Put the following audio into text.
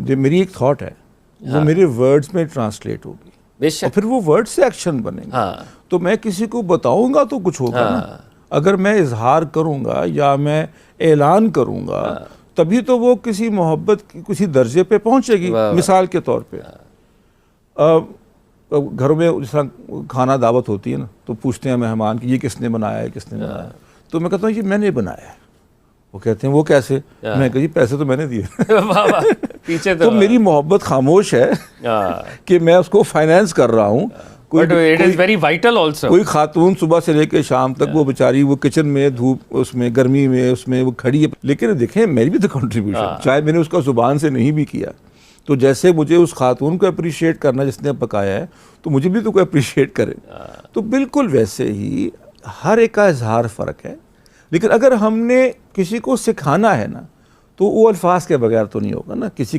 जो मेरी एक थॉट है वो मेरे वर्ड्स में ट्रांसलेट होगी और बेशक। फिर वो वर्ड से एक्शन बनेंगे। हाँ। तो मैं किसी को बताऊंगा तो कुछ होगा ना। अगर मैं इजहार करूंगा या मैं ऐलान करूंगा तभी तो वो किसी मोहब्बत की किसी दर्जे पे पहुंचेगी। मिसाल के तौर पे घरों में जिस तरह खाना दावत होती है ना, तो पूछते हैं मेहमान कि ये किसने बनाया है, किसने बनाया है। तो मैं कहता हूँ ये मैंने बनाया है। वो कहते हैं वो कैसे? मैं कहती पैसे तो मैंने दिए। पीछे तो मेरी मोहब्बत खामोश है कि मैं उसको फाइनेंस कर रहा हूँ। It is very vital also. कोई खातून सुबह से लेकर शाम तक वो बेचारी वो किचन में धूप उसमें गर्मी में उसमें वो खड़ी है, लेकिन देखें मेरी भी तो कंट्रीब्यूशन, चाहे मैंने उसका जुबान से नहीं भी किया। तो जैसे मुझे उस खातून को अप्रिशिएट करना जिसने पकाया है, तो मुझे भी तो कोई अप्रिशिएट करे। तो बिल्कुल वैसे ही हर एक का इजहार फ़र्क है। लेकिन अगर हमने किसी को सिखाना है ना, तो वो अल्फाज के बगैर तो नहीं होगा ना। किसी के